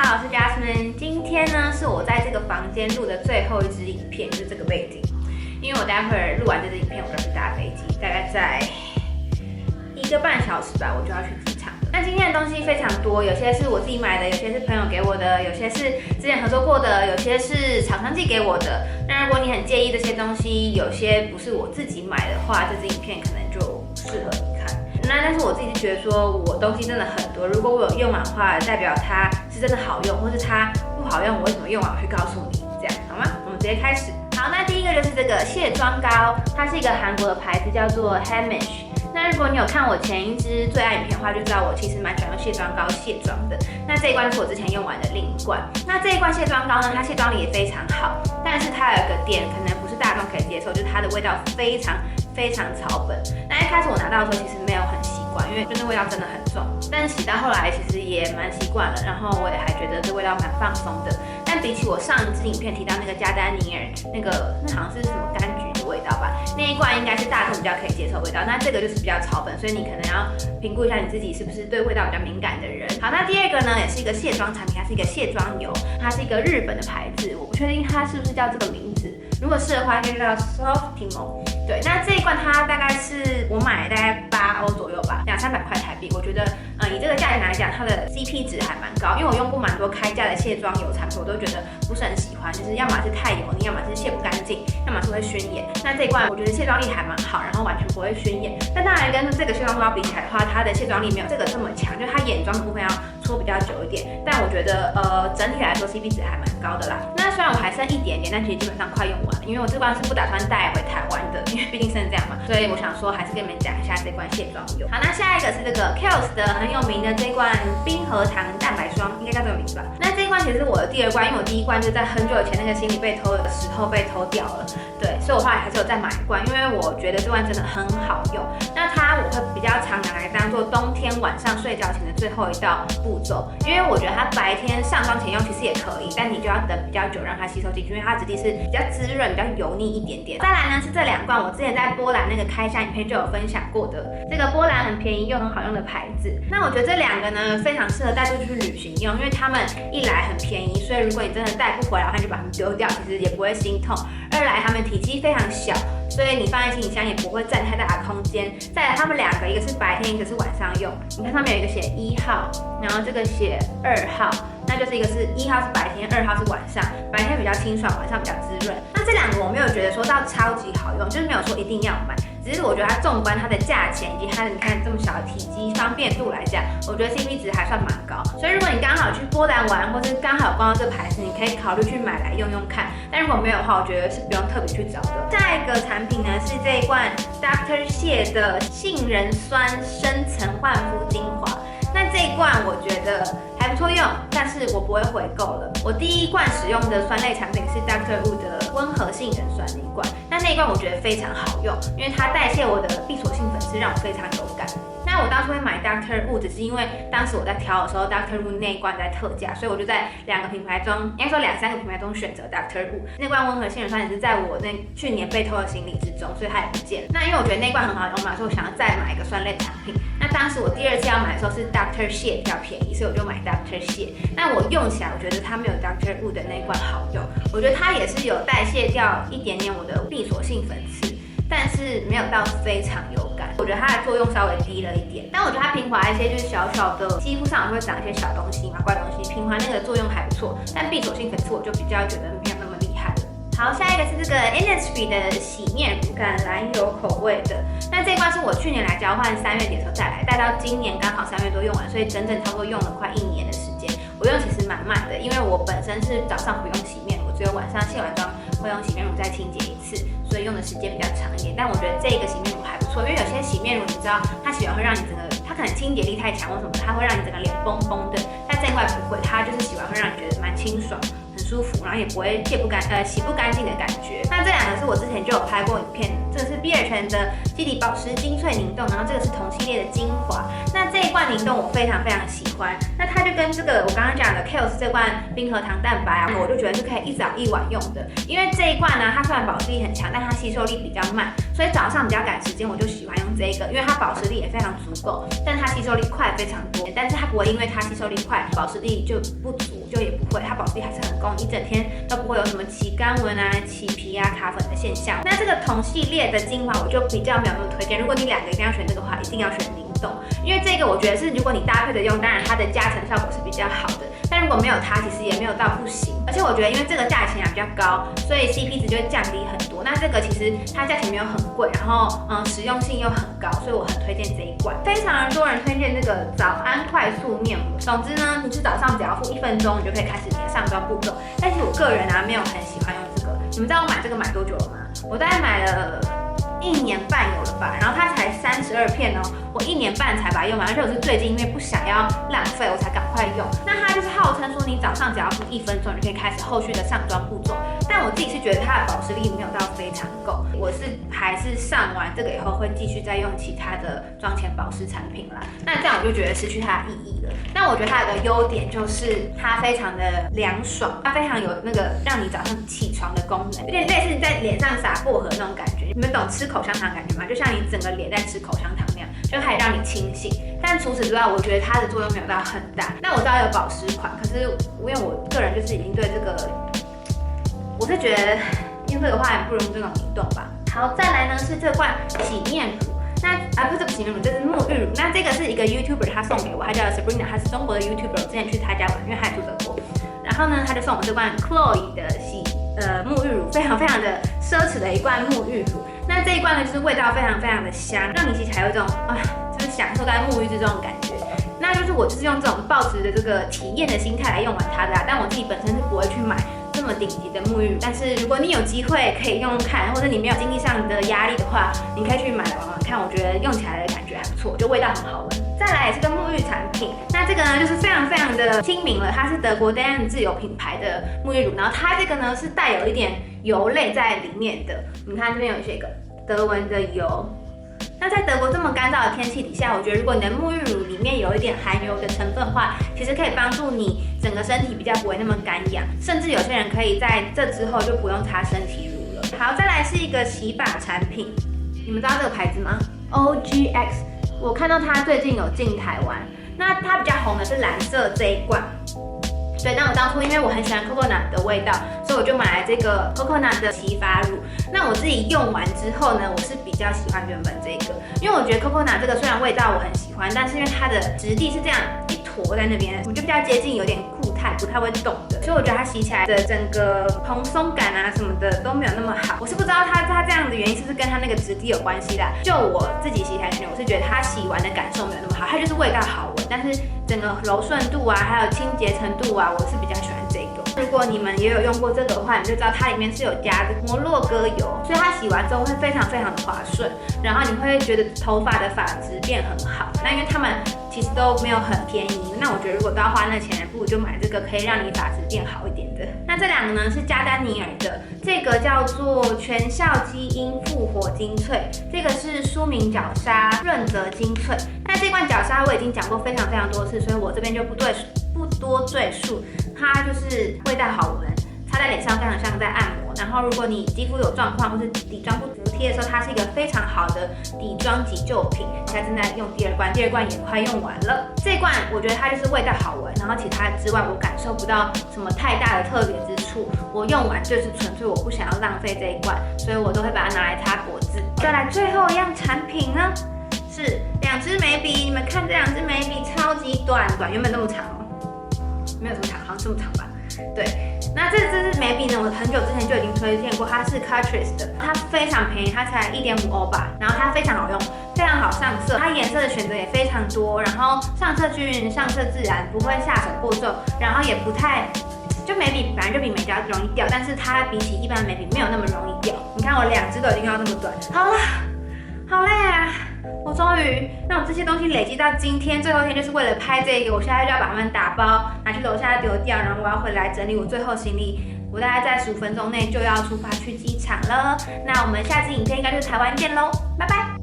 好，我是 Jasmine。今天呢是我在这个房间录的最后一支影片，就是这个背景。因为我待会儿录完这支影片，我就要去搭飞机，大概在1个半小时吧，我就要去机场了。那今天的东西非常多，有些是我自己买的，有些是朋友给我的，有些是之前合作过的，有些是厂商寄给我的。那如果你很介意这些东西，有些不是我自己买的话，这支影片可能就不适合你看。但是我自己是觉得说，我东西真的很多，如果我有用完的话，代表它是真的好用，或是它不好用，我为什么用完我会告诉你，这样好吗？我们直接开始。好，那第一个就是这个卸妆膏，它是一个韩国的牌子，叫做 Hamish。那如果你有看我前一支最爱影片的话，就知道我其实蛮喜欢用卸妆膏卸妆的。那这一罐是我之前用完的另一罐。那这一罐卸妆膏呢，它卸妆力也非常好，但是它有一个点可能不是大众可以接受，就是它的味道非常草本。那一开始我拿到的时候其实没有很习惯，因为就是味道真的很重。但是洗到后来其实也蛮习惯了，然后我也还觉得这味道蛮放松的。但比起我上一支影片提到那个加丹尼尔那好像是什么柑橘的味道吧，那一罐应该是大众比较可以接受味道。那这个就是比较草本，所以你可能要评估一下你自己是不是对味道比较敏感的人。好，那第二个呢也是一个卸妆产品，它是一个卸妆油，它是一个日本的牌子，我不确定它是不是叫这个名字。如果是的话，应该叫 Softimo。对，那这一罐它大概是我买大概8欧左右吧，200-300块台币。我觉得，以这个价钱来讲，它的 CP 值还蛮高。因为我用过蛮多开价的卸妆油产品，我都觉得不是很喜欢，就是要么是太油腻，要么是卸不干净，要么是会熏眼。那这一罐我觉得卸妆力还蛮好，然后完全不会熏眼。但当然跟这个卸妆膏比起来的话，它的卸妆力没有这个这么强，就是它眼妆的部分要搓比较久一点。但我觉得，整体来说 CP 值还蛮高的啦。那虽然我还剩一点点，但其实基本上快用完了，因为我这罐是不打算带回台湾的，因为毕竟剩这样嘛，所以我想说还是跟你们讲一下这罐卸妆油。好，那下一个是这个 Kiehl's 的很有名的这罐冰河糖蛋白霜，应该叫这个名字吧？那这一罐其实是我的第二罐，因为我第一罐就在很久以前那个行李被偷的时候被偷掉了，对，所以我后来还是有再买一罐，因为我觉得这罐真的很好用。那我会比较常拿来当做冬天晚上睡觉前的最后一道步骤，因为我觉得它白天上妆前用其实也可以，但你就要等比较久让它吸收进去，因为它质地是比较滋润、比较油腻一点点。再来呢是这2罐，我之前在波兰那个开箱影片就有分享过的，这个波兰很便宜又很好用的牌子。那我觉得这2个呢非常适合带出去旅行用，因为它们一来很便宜，所以如果你真的带不回来的话，你就把它们丢掉，其实也不会心痛。二来它们体积非常小，所以你放在行李箱也不会占太大的空间。再来，它们2个，一个是白天，一个是晚上用。你看上面有一个写1号，然后这个写2号，那就是一个是1号是白天，2号是晚上。白天比较清爽，晚上比较滋润。那这2个我没有觉得说到超级好用，就是没有说一定要买。只是我觉得它纵观它的价钱以及它的你看这么小的体积方便度来讲，我觉得 CP 值还算蛮高。所以如果你刚好去波兰玩，或是刚好有逛到这个牌子，你可以考虑去买来用用看。但如果没有的话，我觉得是不用特别去找的。下一个产品呢是这一罐 Dr. 谢的杏仁酸深层焕肤精华。那这一罐我觉得还不错用，但是我不会回购了。我第一罐使用的酸类产品是 Dr. Wu 的温和杏仁酸那一罐，那一罐我觉得非常好用，因为它代谢我的闭锁性粉刺，让我非常有感。那我当初会买 Dr. Wu 只是因为当时我在挑的时候 Dr. Wu 那一罐在特价，所以我就在2个品牌中，应该说2-3个品牌中选择 Dr. Wu。那罐温和杏仁酸也是在我去年被偷的行李之中，所以它也不见了。那因为我觉得那罐很好用嘛，所以我想要再买一个酸类产品。那当时我第2次要买的时候是 Dr. 谢比较便宜，所以我就买 Dr. 谢。那我用起来，我觉得它没有 Dr. Wu 的那罐好用。我觉得它也是有代谢掉一点点我的闭锁性粉刺，但是没有到非常有感。我觉得它的作用稍微低了一点，但我觉得它平滑一些，就是小小的肌肤上会长一些小东西嘛，怪东西，平滑那个作用还不错。但闭锁性粉刺我就比较觉得没有那么厉害了。好，下一个是这个 Innisfree 的洗面乳，橄榄油口味的。那这一罐是我去年来交换3月底的时候带到今年刚好3月多用完，所以整整差不多用了快1年的时间。我用其实蛮慢的，因为我本身是早上不用洗面乳，只有晚上卸完妆会用洗面乳再清洁1次，所以用的时间比较长一点。但我觉得这个洗面乳还不错，因为有些洗面乳你知道它洗完会让你整个，它可能清洁力太强或什么，它会让你整个脸崩崩的。但这一罐不会，它就是洗完会让你觉得蛮清爽、很舒舒服，然后也不会洗不干净的感觉。那这2个是我之前就有拍过影片，这个是碧尔泉的基底保湿精粹凝冻，然后这个是同系列的精华。那这一罐凝冻我非常喜欢，那它就跟这个我刚刚讲的 Kiehl's 这罐冰核糖蛋白啊，我就觉得是可以一早一晚用的。因为这一罐呢，它虽然保湿力很强，但它吸收力比较慢，所以早上比较赶时间，我就喜欢用这个，因为它保湿力也非常足够，但是它吸收力快非常多。但是它不会因为它吸收力快，保湿力就不足，就也不会，它保湿力还是很够，一整天都不会有什么起干纹啊、起皮啊、卡粉的现象。那这个同系列的精华我就比较没有那么推荐，如果你2个一定要选这个的话，一定要选凝冻，因为这个我觉得是如果你搭配着用，当然它的加成效果是比较好的，但如果没有它，其实也没有到不行。而且我觉得因为这个价钱比较高，所以 CP 值就会降低很多。那这个其实它价钱没有很贵，然后实用性又很高，所以我很推荐这一罐。非常多人推荐这个早安快速面膜。总之呢，你是早上只要敷1分钟，你就可以开始你的上妆步骤。但是我个人啊，没有很喜欢用这个。你们知道我买这个买多久了吗？我大概买了1年半有了吧，然后它才32片哦，我1年半才把它用完，而且我是最近因为不想要浪费，我才赶快用。那它就是号称说你早上只要敷1分钟，你就可以开始后续的上妆步骤。但我自己是觉得它的保湿力没有到非常够，我还是上完这个以后会继续再用其他的妆前保湿产品啦。那这样我就觉得失去它的意义了。但我觉得它有个优点就是它非常的凉爽，它非常有那个让你早上起床的功能，有点类似在脸上撒薄荷那种感觉。你们懂吃口香糖感觉吗？就像你整个脸在吃口香糖那样，就可以让你清醒。但除此之外，我觉得它的作用没有到很大。那我知道有保湿款，可是因为我个人就是已经对这个，我是觉得用这个话不如用这种凝冻吧。好，再来呢是这罐洗面乳。那不是洗面乳，这是沐浴乳。那这个是一个 YouTuber 他送给我，他叫 Sabrina， 他是中国的 YouTuber， 我之前去他家玩，因为他也住德国。然后呢，他就送我这罐 Chloe 的沐浴乳，非常的奢侈的一罐沐浴乳。那这一罐呢，就是味道非常的香，让你洗起来有一种就是享受在沐浴之中的感觉。那就是我就是用这种抱持的这个体验的心态来用完它的啦。但我自己本身是不会去买这么顶级的沐浴乳，但是如果你有机会可以用看，或者你没有经济上的压力的话，你可以去买来玩玩看。我觉得用起来的感觉还不错，就味道很好闻。再来也是个沐浴产品，那这个呢就是非常的亲民了，它是德国 DM 自有品牌的沐浴乳，然后它这个呢是带有一点油类在里面的。你看这边有一些个德文的油。那在德国这么干燥的天气底下，我觉得如果你的沐浴乳里面有一点含油的成分的话，其实可以帮助你整个身体比较不会那么干痒，甚至有些人可以在这之后就不用擦身体乳了。好，再来是一个洗发产品，你们知道这个牌子吗 ？OGX， 我看到它最近有进台湾，那它比较红的是蓝色这一罐。对，那我当初因为我很喜欢 coconut 的味道，所以我就买来这个 coconut 的洗发乳。那我自己用完之后呢，我是比较喜欢原本这个，因为我觉得 coconut 这个虽然味道我很喜欢，但是因为它的质地是这样一坨在那边，我就比较接近有点固态，不太会动的，所以我觉得它洗起来的整个蓬松感啊什么的都没有那么好。我是不知道它这样的原因是不是跟它那个质地有关系啦。就我自己洗起来感觉，我是觉得它洗完的感受没有那么好，它就是味道好闻，但是整个柔顺度啊，还有清洁程度啊，我是比较喜欢这个。如果你们也有用过这个的话，你就知道它里面是有加摩洛哥油，所以它洗完之后会非常的滑顺，然后你会觉得头发的发质变很好。那因为他们其实都没有很便宜，那我觉得如果都要花那钱，不如就买这个可以让你发质变好一点的。那这2个呢是加丹尼尔的，这个叫做全效基因复活精粹，这个是舒明角鲨润泽精粹。那这罐角鲨我已经讲过非常多次，所以我这边就不多赘述。它就是味道好闻，擦在脸上非常像在按摩。然后如果你肌肤有状况或是底妆不服帖的时候，它是一个非常好的底妆急救品。现在正在用第2罐，第2罐也快用完了。这罐我觉得它就是味道好闻，然后其他之外我感受不到什么太大的特别之处。我用完就是纯粹我不想要浪费这一罐，所以我都会把它拿来擦果汁。再来最后一样产品呢，是2支眉笔。你们看这2支眉笔超级短，原本那么长哦。没有这么长，好像这么长吧。对，那这支眉笔呢，我很久之前就已经推荐过，它是 Catrice 的，它非常便宜，它才1.5欧吧。然后它非常好用，非常好上色，它颜色的选择也非常多，然后上色均匀，上色自然，不会下手过重，然后也不太，就眉笔本来就比眉胶容易掉，但是它比起一般的眉笔没有那么容易掉。你看我2支都已经用到那么短，好了，好累啊。我终于让我这些东西累积到今天最后一天，就是为了拍这个。我现在就要把它们打包拿去楼下丢掉，然后我要回来整理我最后行李。我大概在15分钟内就要出发去机场了。那我们下支影片应该就是台湾见喽，拜拜。